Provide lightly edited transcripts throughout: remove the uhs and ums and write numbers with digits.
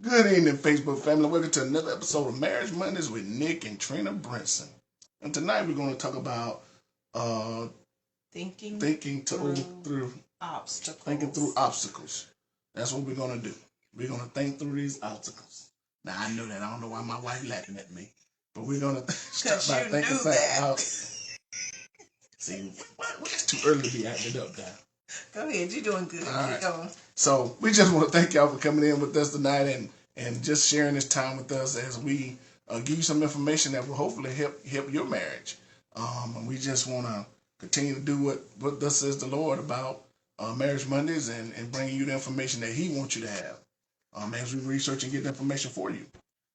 Good evening, Facebook family. Welcome to another episode of Marriage Mondays with Nick and Trina Brinson. And tonight we're going to talk about uh, thinking through obstacles. Thinking through obstacles. That's what we're going to do. We're going to think through these obstacles. Now I know that. I don't know why my wife laughing at me, but we're going to start by thinking about. See, it's too early to be acting up now. Go ahead, you're doing good. Keep going. So we just want to thank y'all for coming in with us tonight and just sharing this time with us as we give you some information that will hopefully help your marriage. And we just want to continue to do what thus says the Lord about Marriage Mondays and bringing you the information that He wants you to have as we research and get the information for you.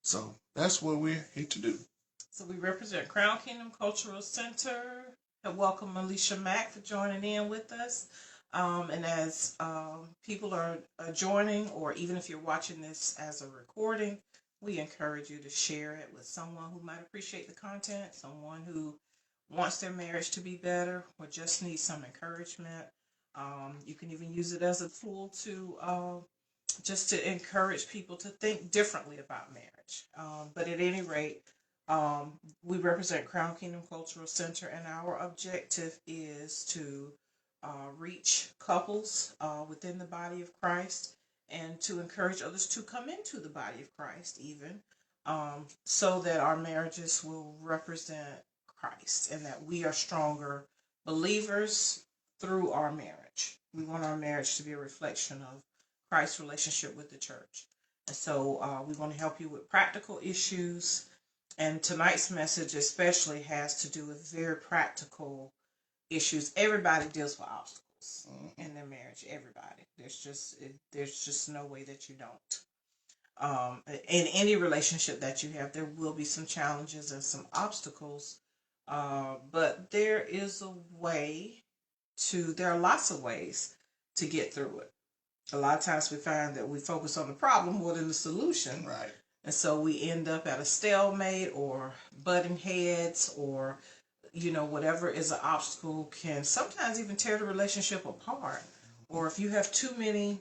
So that's what we're here to do. So we represent Crown Kingdom Cultural Center. And welcome Alicia Mack for joining in with us. And as people are joining, or even if you're watching this as a recording, we encourage you to share it with someone who might appreciate the content, someone who wants their marriage to be better or just needs some encouragement. You can even use it as a tool to just to encourage people to think differently about marriage. But at any rate, we represent Crown Kingdom Cultural Center, and our objective is to reach couples within the body of Christ and to encourage others to come into the body of Christ even so that our marriages will represent Christ and that we are stronger believers through our marriage. We want our marriage to be a reflection of Christ's relationship with the church. And so we want to help you with practical issues. And tonight's message especially has to do with very practical issues. Everybody deals with obstacles in their marriage. Everybody. There's just no way that you don't. In any relationship that you have, there will be some challenges and some obstacles. But there is a way there are lots of ways to get through it. A lot of times we find that we focus on the problem more than the solution. Right. And so we end up at a stalemate or butting heads or whatever is an obstacle can sometimes even tear the relationship apart. Or if you have too many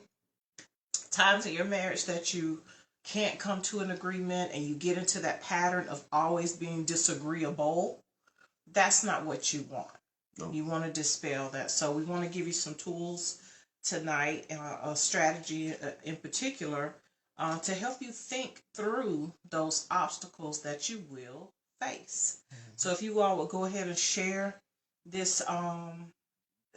times in your marriage that you can't come to an agreement and you get into that pattern of always being disagreeable, that's not what you want. No. You want to dispel that. So we want to give you some tools tonight, a strategy in particular, to help you think through those obstacles that you will face. Mm-hmm. So if you all will go ahead and share this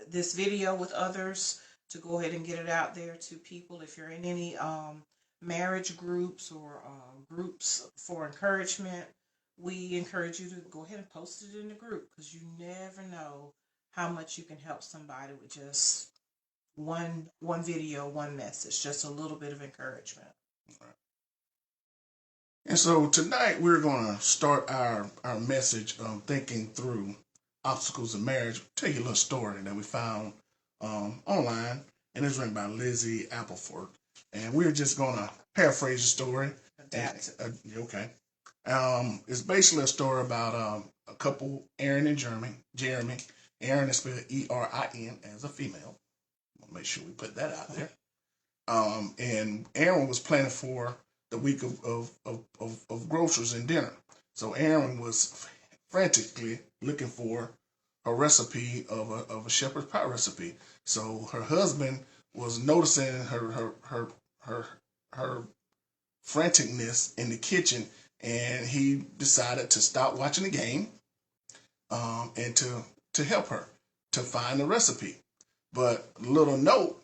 this video with others to go ahead and get it out there to people. If you're in any marriage groups or groups for encouragement, we encourage you to go ahead and post it in the group because you never know how much you can help somebody with just one video, one message, just a little bit of encouragement. And so tonight we're going to start our message thinking through obstacles in marriage. I'll tell you a little story that we found online, and it's written by Lizzie Appleford. And we're just going to paraphrase the story. Adapt it. Okay. It's basically a story about a couple, Aaron and Jeremy. Aaron is spelled Erin as a female. We'll make sure we put that out there. And Aaron was planning for the week of groceries and dinner. So Aaron was frantically looking for a recipe of a shepherd's pie recipe. So her husband was noticing her franticness in the kitchen, and he decided to stop watching the game and to help her to find the recipe. But little note,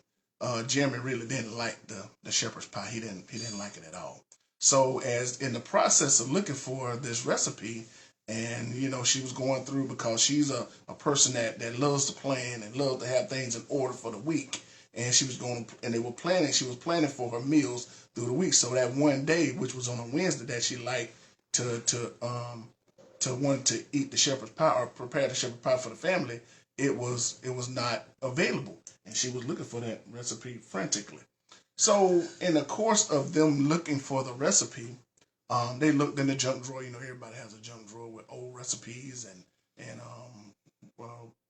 Jeremy really didn't like the shepherd's pie. He didn't like it at all. So as in the process of looking for this recipe, and she was going through, because she's a person that loves to plan and loves to have things in order for the week. And she was she was planning for her meals through the week. So that one day, which was on a Wednesday, that she liked to want to eat the shepherd's pie or prepare the shepherd's pie for the family, it was not available. And she was looking for that recipe frantically. So in the course of them looking for the recipe, they looked in the junk drawer. Everybody has a junk drawer with old recipes and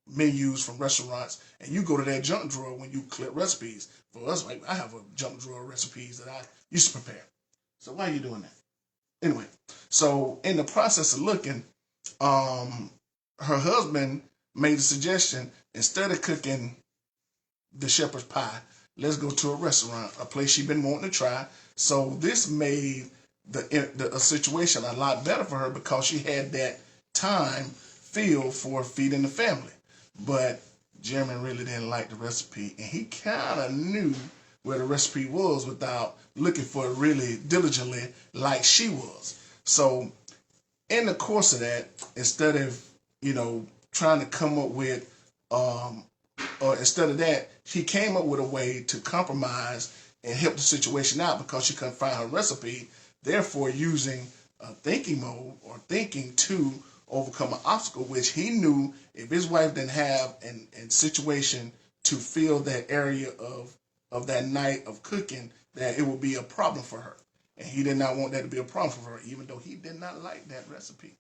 menus from restaurants. And you go to that junk drawer when you click recipes. For us, like, I have a junk drawer of recipes that I used to prepare. So why are you doing that? Anyway, so in the process of looking, her husband made a suggestion, instead of cooking the shepherd's pie, let's go to a restaurant, a place she'd been wanting to try. So this made a situation a lot better for her because she had that time filled for feeding the family. But Jeremy really didn't like the recipe, and he kind of knew where the recipe was without looking for it really diligently like she was. So in the course of that, instead of, trying to come up with, or instead of that, she came up with a way to compromise and help the situation out because she couldn't find her recipe, therefore using a thinking mode or thinking to overcome an obstacle, which he knew if his wife didn't have a situation to fill that area of that night of cooking, that it would be a problem for her. And he did not want that to be a problem for her, even though he did not like that recipe.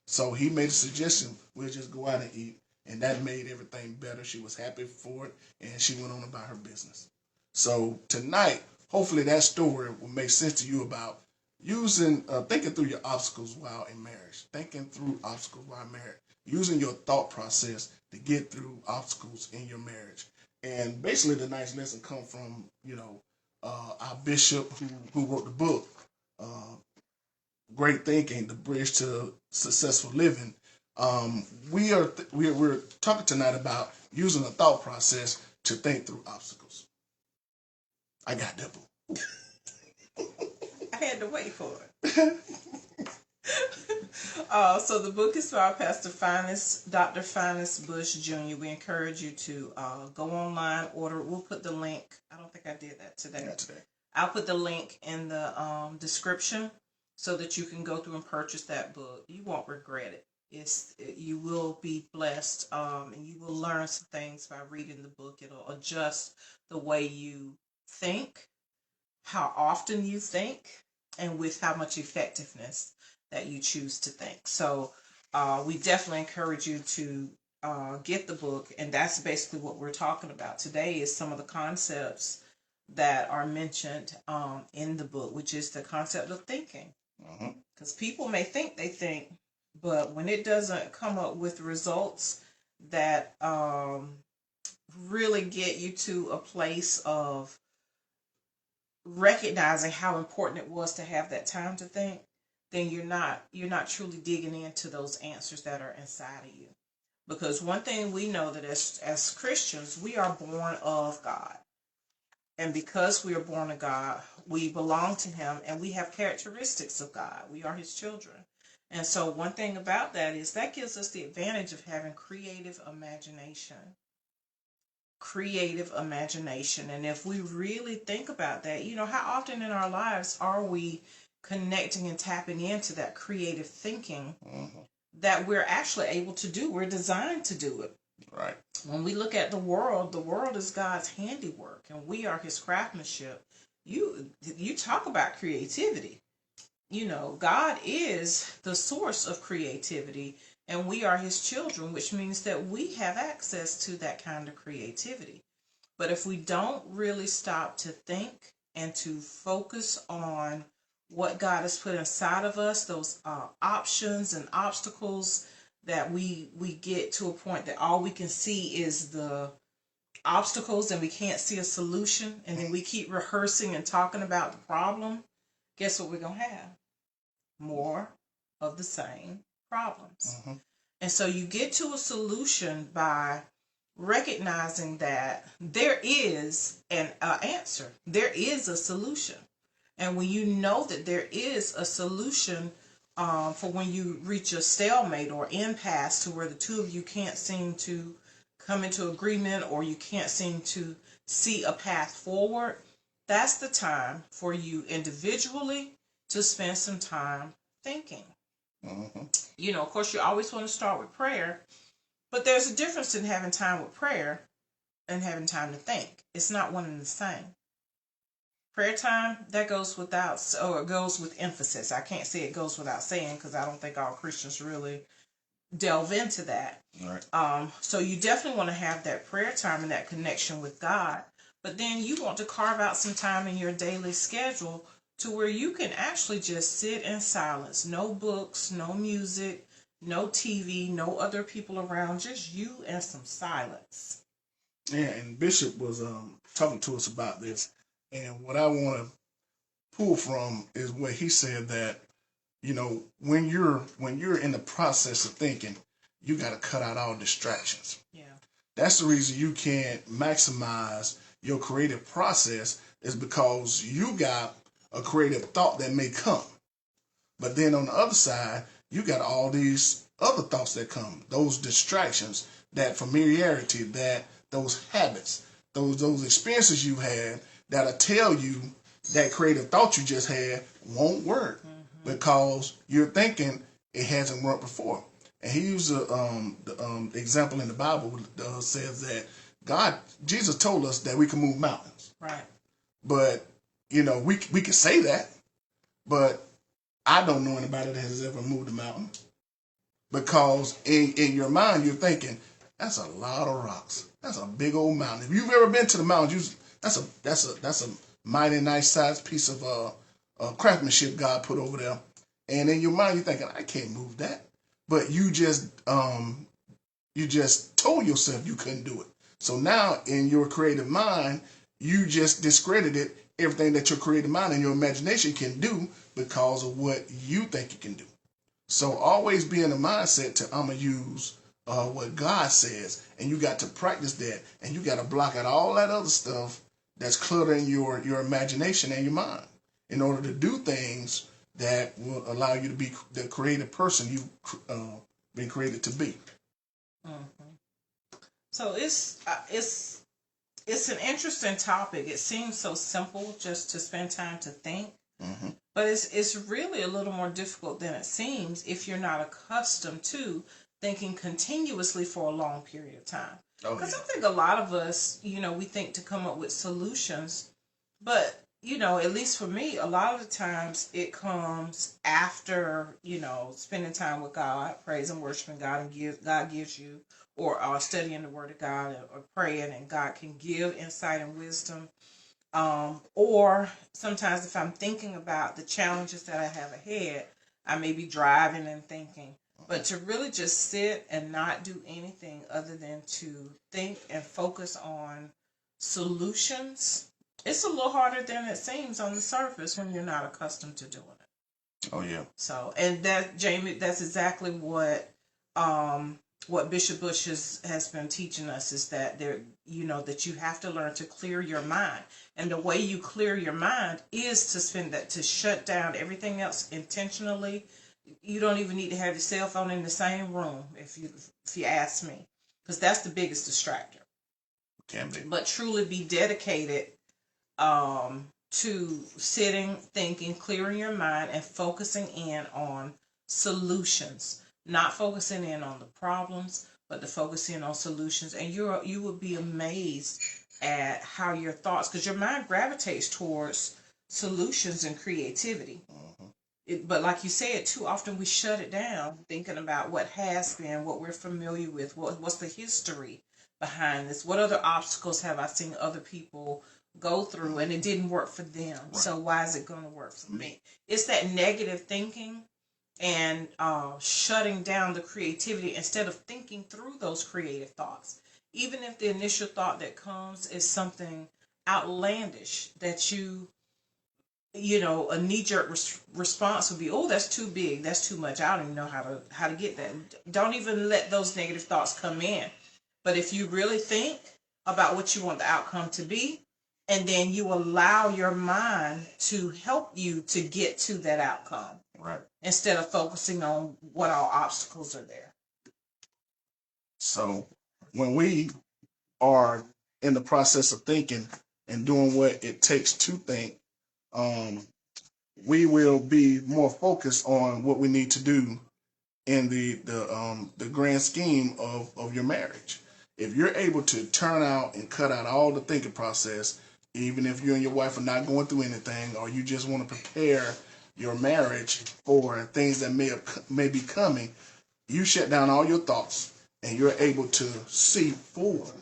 So he made a suggestion, we'll just go out and eat. And that made everything better. She was happy for it, and she went on about her business. So tonight, hopefully that story will make sense to you about thinking through your obstacles while in marriage. Thinking through obstacles while married. Using your thought process to get through obstacles in your marriage. And basically tonight's lesson comes from, our bishop who wrote the book, Great Thinking, The Bridge to Successful Living. We're talking tonight about using a thought process to think through obstacles. I got that book. I had to wait for it. So the book is by Pastor Dr. Finus Bush Jr. We encourage you to go online, order. We'll put the link. I don't think I did that today. Not today. I'll put the link in the description so that you can go through and purchase that book. You won't regret it. You will be blessed, and you will learn some things by reading the book. It'll adjust the way you think, how often you think, and with how much effectiveness that you choose to think. So we definitely encourage you to get the book, and that's basically what we're talking about today is some of the concepts that are mentioned in the book, which is the concept of thinking. Because people may think they think, but when it doesn't come up with results that really get you to a place of recognizing how important it was to have that time to think, then you're not truly digging into those answers that are inside of you. Because one thing we know that as Christians, we are born of God. And because we are born of God, we belong to him and we have characteristics of God. We are his children. And so one thing about that is that gives us the advantage of having creative imagination. And if we really think about that, how often in our lives are we connecting and tapping into that creative thinking that we're actually able to do? We're designed to do it. Right. When we look at the world is God's handiwork and we are his craftsmanship. You talk about creativity. God is the source of creativity and we are his children, which means that we have access to that kind of creativity. But if we don't really stop to think and to focus on what God has put inside of us, those options and obstacles, that we get to a point that all we can see is the obstacles and we can't see a solution, and then we keep rehearsing and talking about the problem, guess what we're going to have? More of the same problems. And so you get to a solution by recognizing that there is an answer. There is a solution. And when you know that there is a solution for when you reach a stalemate or impasse to where the two of you can't seem to come into agreement or you can't seem to see a path forward, that's the time for you individually to spend some time thinking. Of course, you always want to start with prayer, but there's a difference in having time with prayer and having time to think. It's not one and the same. Prayer time, that goes without, or it goes with emphasis. I can't say it goes without saying because I don't think all Christians really delve into that. Right. So you definitely want to have that prayer time and that connection with God. But then you want to carve out some time in your daily schedule to where you can actually just sit in silence. No books, no music, no TV, no other people around, just you and some silence. Yeah, and Bishop was talking to us about this, and what I want to pull from is where he said that, when you're in the process of thinking, you got to cut out all distractions. Yeah. That's the reason you can't maximize your creative process, is because you got a creative thought that may come. But then on the other side, you got all these other thoughts that come, those distractions, that familiarity, those habits, those experiences you had that'll tell you that creative thought you just had won't work because you're thinking it hasn't worked before. And he used the example in the Bible says that Jesus told us that we can move mountains. Right. But, we can say that, but I don't know anybody that has ever moved a mountain, because in your mind, you're thinking, that's a lot of rocks. That's a big old mountain. If you've ever been to the mountains, that's a mighty nice sized piece of craftsmanship God put over there. And in your mind, you're thinking, I can't move that. But you just told yourself you couldn't do it. So now in your creative mind, you just discredited everything that your creative mind and your imagination can do because of what you think you can do. So always be in the mindset to I'm going to use what God says, and you got to practice that, and you got to block out all that other stuff that's cluttering your imagination and your mind in order to do things that will allow you to be the creative person you've been created to be. Mm-hmm. So it's an interesting topic. It seems so simple just to spend time to think, but it's really a little more difficult than it seems if you're not accustomed to thinking continuously for a long period of time. Because I think a lot of us, we think to come up with solutions, but at least for me, a lot of the times it comes after, spending time with God, praising, worshiping God, and God gives you, or studying the Word of God, or praying, and God can give insight and wisdom. Or sometimes if I'm thinking about the challenges that I have ahead, I may be driving and thinking. But to really just sit and not do anything other than to think and focus on solutions, it's a little harder than it seems on the surface when you're not accustomed to doing it. Oh yeah. So, and that, Jamie, that's exactly what Bishop Bush has been teaching us, is that that you have to learn to clear your mind, and the way you clear your mind is to shut down everything else intentionally. You don't even need to have your cell phone in the same room, if you ask me, because that's the biggest distractor. Can be. But truly be dedicated to sitting, thinking, clearing your mind, and focusing in on solutions. Not focusing in on the problems, but to focus in on solutions. And you will be amazed at how your thoughts, because your mind gravitates towards solutions and creativity. But like you said, too often we shut it down, thinking about what has been, what we're familiar with, what's the history behind this, what other obstacles have I seen other people go through, and it didn't work for them. Right. So why is it going to work for me? It's that negative thinking and shutting down the creativity instead of thinking through those creative thoughts. Even if the initial thought that comes is something outlandish that a knee-jerk response would be, oh, that's too big, that's too much, I don't even know how to get that. Don't even let those negative thoughts come in. But if you really think about what you want the outcome to be, and then you allow your mind to help you to get to that outcome, right, instead of focusing on what all obstacles are there. So when we are in the process of thinking and doing what it takes to think, we will be more focused on what we need to do in the grand scheme of your marriage. If you're able to turn out and cut out all the thinking process, even if you and your wife are not going through anything, or you just want to prepare your marriage for things that may be coming, you shut down all your thoughts and you're able to see forward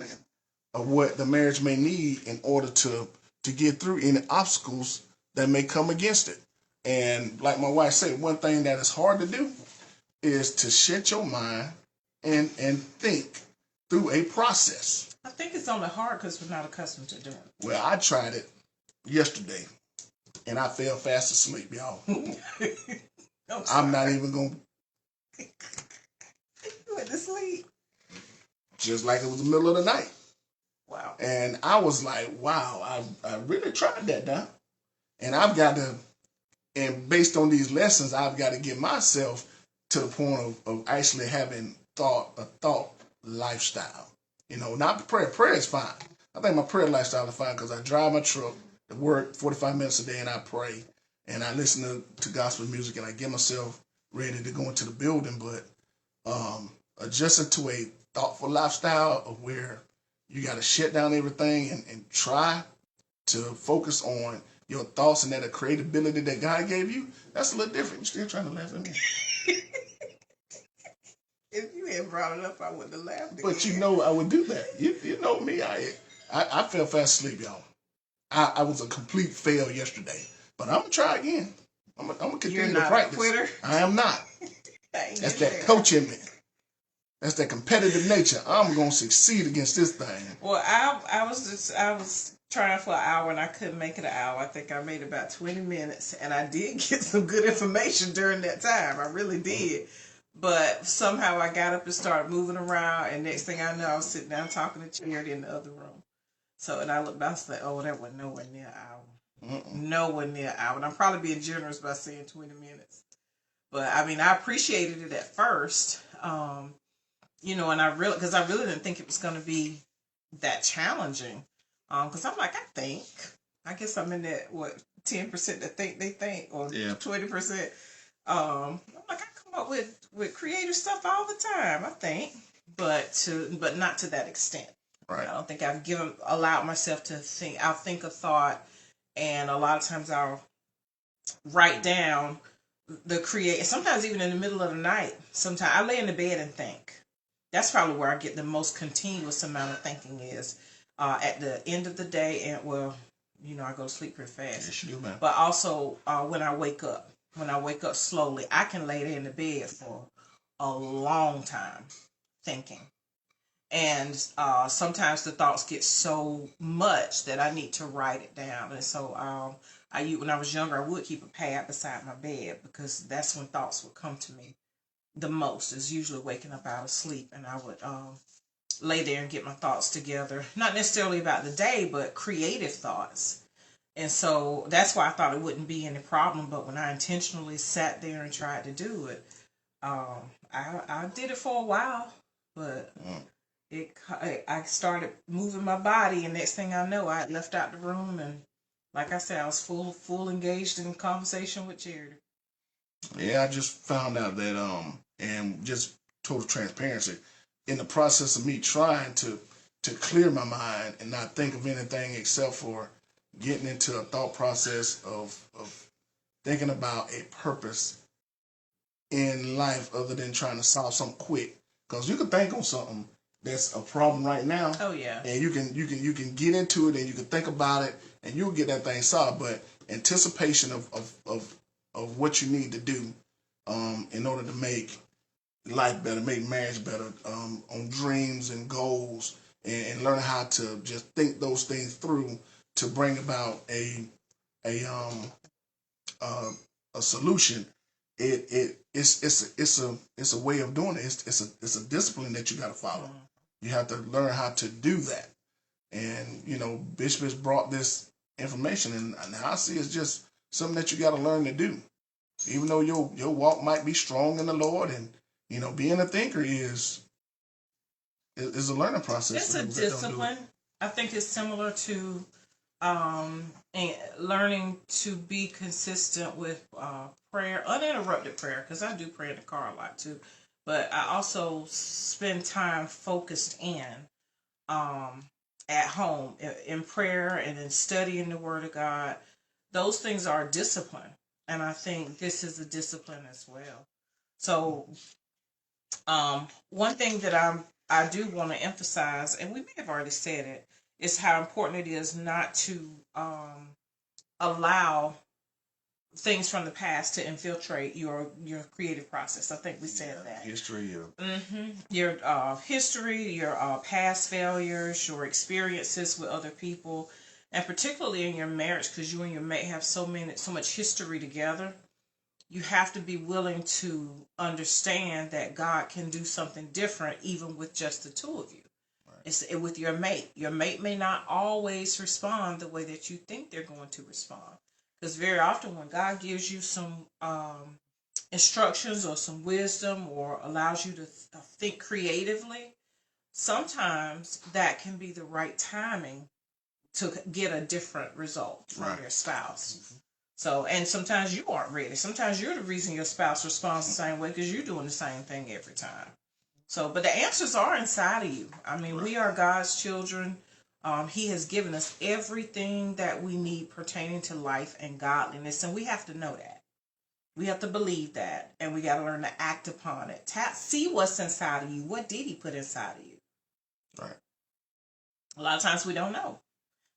of what the marriage may need in order to get through any obstacles that may come against it. And like my wife said, one thing that is hard to do is to shut your mind and think through a process. I think it's only hard because we're not accustomed to doing it. Well, I tried it yesterday, and I fell fast asleep, y'all. I'm not even going to. You went to sleep. Just like it was the middle of the night. Wow. And I was like, wow, I really tried that now. And I've got to, and based on these lessons, I've got to get myself to the point of actually having a thought lifestyle. You know, not the prayer. Prayer is fine. I think my prayer lifestyle is fine because I drive my truck to work 45 minutes a day and I pray and I listen to gospel music and I get myself ready to go into the building. But adjusting to a thoughtful lifestyle of where you got to shut down everything and try to focus on your thoughts and that creativity that God gave you, that's a little different. You're still trying to laugh at me. If you had brought it up, I wouldn't have laughed again. But you know I would do that. You know me. I fell fast asleep, y'all. I was a complete fail yesterday. But I'm going to try again. I'm going to continue to practice. You're not a quitter? I am not. That's that coach in me. That's that competitive nature. I'm going to succeed against this thing. Well, I was trying for an hour and I couldn't make it an hour. I think I made about 20 minutes and I did get some good information during that time. I really did. But somehow I got up and started moving around and next thing I know I was sitting down talking to Charity in the other room. So, and I looked back and said, oh, that was nowhere near an hour. Nowhere near an hour. And I'm probably being generous by saying 20 minutes. But I mean, I appreciated it at first. You know, and I really didn't think it was going to be that challenging. Because I'm like, I guess I'm in that, 10% that think they think, or 20%. I'm like, I come up with creative stuff all the time, I think, but not to that extent. Right. I don't think I've allowed myself to think. I'll think a thought, and a lot of times I'll write down sometimes even in the middle of the night. Sometimes I lay in the bed and think. That's probably where I get the most continuous amount of thinking is at the end of the day. And well, you know, I go to sleep pretty fast. Yes, you do, man. But also when I wake up slowly, I can lay there in the bed for a long time thinking. And sometimes the thoughts get so much that I need to write it down. And so when I was younger, I would keep a pad beside my bed because that's when thoughts would come to me the most. Is usually waking up out of sleep, and I would lay there and get my thoughts together. Not necessarily about the day, but creative thoughts. And so that's why I thought it wouldn't be any problem. But when I intentionally sat there and tried to do it, I did it for a while, but I started moving my body, and next thing I know, I left out the room, and like I said, I was full engaged in conversation with Charity. Yeah, I just found out that and just total transparency, in the process of me trying to clear my mind and not think of anything except for getting into a thought process of thinking about a purpose in life other than trying to solve something quick. Because you can think on something that's a problem right now. Oh yeah. And you can get into it and you can think about it and you'll get that thing solved. But anticipation of what you need to do in order to make life better, make marriage better, on dreams and goals, and learning how to just think those things through to bring about a solution. It's a way of doing it. It's a discipline that you got to follow. You have to learn how to do that. And you know, Bishop has brought this information, and I see it's just something that you got to learn to do. Even though your walk might be strong in the Lord, and you know, being a thinker is a learning process. It's a discipline. I think it's similar to learning to be consistent with prayer, uninterrupted prayer, because I do pray in the car a lot too. But I also spend time focused in at home in prayer and in studying the Word of God. Those things are discipline. And I think this is a discipline as well. So one thing that I do want to emphasize, and we may have already said it, is how important it is not to allow things from the past to infiltrate your creative process. I think we said that. History of Your history, your past failures, your experiences with other people, and particularly in your marriage, because you and your mate have so much history together. You have to be willing to understand that God can do something different even with just the two of you. Right. It's with your mate. Your mate may not always respond the way that you think they're going to respond. Because very often when God gives you some instructions or some wisdom or allows you to think creatively, sometimes that can be the right timing to get a different result from your spouse. Mm-hmm. So, and sometimes you aren't ready. Sometimes you're the reason your spouse responds the same way because you're doing the same thing every time. So, but the answers are inside of you. I mean, we are God's children. He has given us everything that we need pertaining to life and godliness, and we have to know that. We have to believe that, and we got to learn to act upon it. See what's inside of you. What did He put inside of you? Right. A lot of times we don't know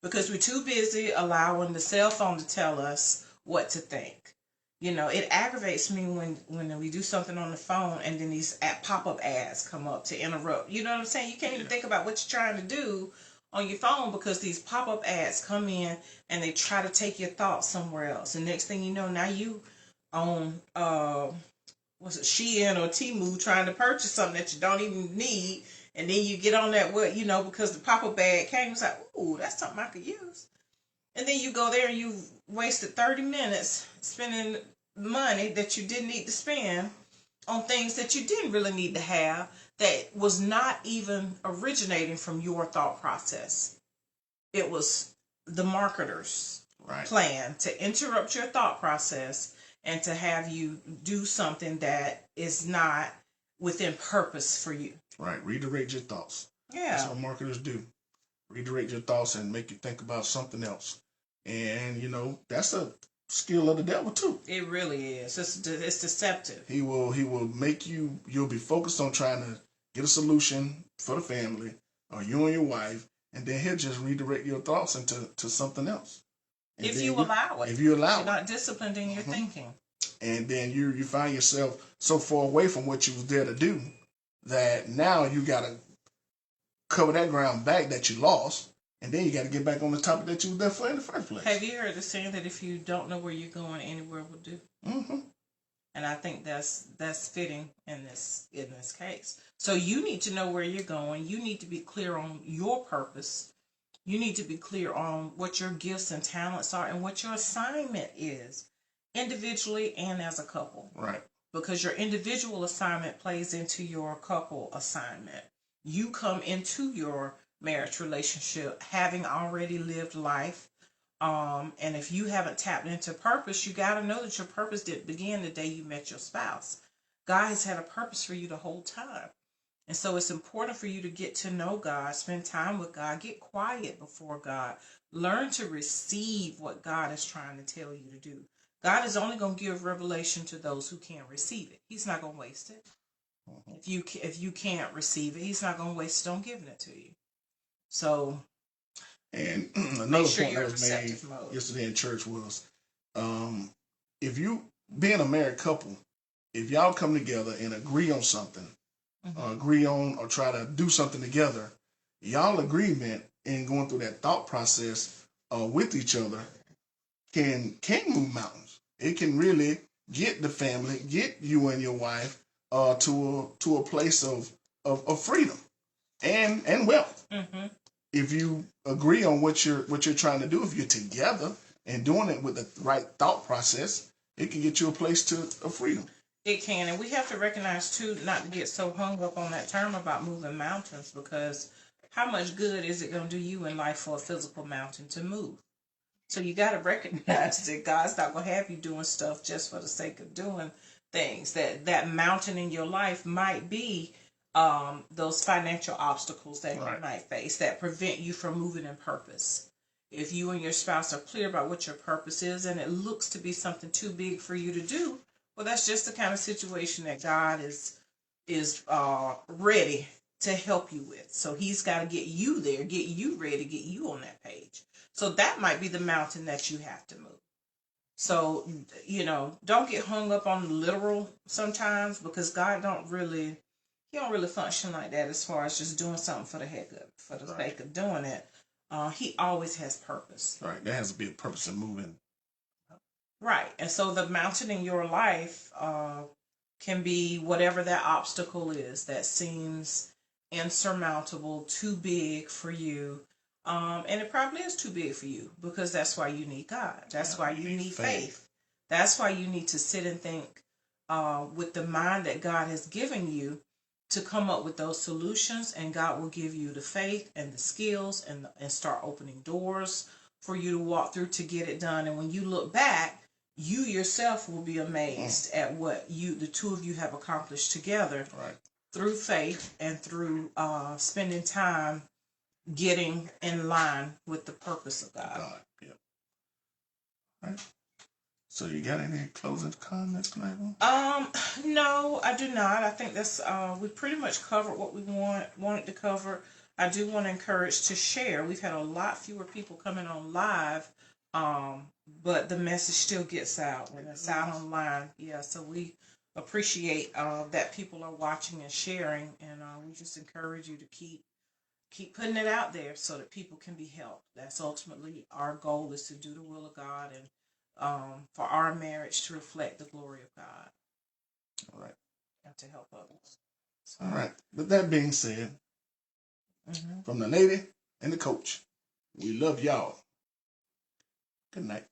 because we're too busy allowing the cell phone to tell us what to think. You know, it aggravates me when we do something on the phone and then these pop-up ads come up to interrupt. You know what I'm saying? You can't even think about what you're trying to do on your phone because these pop-up ads come in and they try to take your thoughts somewhere else. And next thing you know, now you on Shein or Temu trying to purchase something that you don't even need, and then you get on that because the pop-up ad came, it's like, ooh, that's something I could use. And then you go there and you wasted 30 minutes spending money that you didn't need to spend on things that you didn't really need to have that was not even originating from your thought process. It was the marketer's plan to interrupt your thought process and to have you do something that is not within purpose for you. Right. Redirect your thoughts. Yeah. That's what marketers do. Redirect your thoughts and make you think about something else. And, that's a skill of the devil too. It really is. It's deceptive. He will make you'll be focused on trying to get a solution for the family or you and your wife, and then he'll just redirect your thoughts into something else. And if you allow it. If you allow You're not disciplined in your thinking. And then you find yourself so far away from what you was there to do that now you got to cover that ground back that you lost. And then you got to get back on the topic that you were there for in the first place. Have you heard the saying that if you don't know where you're going, anywhere will do? Mm-hmm. And I think that's fitting in this case. So you need to know where you're going. You need to be clear on your purpose. You need to be clear on what your gifts and talents are and what your assignment is, individually and as a couple. Right. Because your individual assignment plays into your couple assignment. You come into your marriage relationship having already lived life, and if you haven't tapped into purpose, you got to know that your purpose didn't begin the day you met your spouse. God has had a purpose for you the whole time, and so it's important for you to get to know God, spend time with God, get quiet before God, learn to receive what God is trying to tell you to do. God is only going to give revelation to those who can receive it. He's not going to waste it. If you can't receive it, He's not going to waste it on giving it to you. So, and another point that was made yesterday in church was, if you being a married couple, if y'all come together and agree on something, or agree on or try to do something together, y'all agreement in going through that thought process with each other can move mountains. It can really get the family, get you and your wife to a place of freedom and wealth. Mm-hmm. If you agree on what you're trying to do, if you're together and doing it with the right thought process, it can get you a place of freedom. It can, and we have to recognize too, not to get so hung up on that term about moving mountains, because how much good is it going to do you in life for a physical mountain to move? So you got to recognize that God's not going to have you doing stuff just for the sake of doing things. That mountain in your life might be those financial obstacles that you might face that prevent you from moving in purpose. If you and your spouse are clear about what your purpose is and it looks to be something too big for you to do, well, that's just the kind of situation that God is ready to help you with. So He's got to get you there, get you ready, get you on that page. So that might be the mountain that you have to move. So, don't get hung up on the literal sometimes, because God he don't really function like that as far as just doing something for the heck of it, for the sake of doing it. He always has purpose. Right. There has to be a purpose in moving. Right. And so the mountain in your life can be whatever that obstacle is that seems insurmountable, too big for you. And it probably is too big for you, because that's why you need God. That's why you need faith. That's why you need to sit and think with the mind that God has given you to come up with those solutions, and God will give you the faith and the skills and start opening doors for you to walk through to get it done. And when you look back, you yourself will be amazed at what the two of you have accomplished together through faith and through spending time getting in line with the purpose of God. Yep. Right. So you got any closing comments, Michael? No, I do not. I think that's we pretty much covered what we wanted to cover. I do want to encourage to share. We've had a lot fewer people coming on live, but the message still gets out when it's out online. Yeah, so we appreciate that people are watching and sharing, and we just encourage you to keep putting it out there so that people can be helped. That's ultimately our goal, is to do the will of God, and for our marriage to reflect the glory of God. All right. And to help others. So. All right. With that being said, from the lady and the coach, we love y'all. Good night.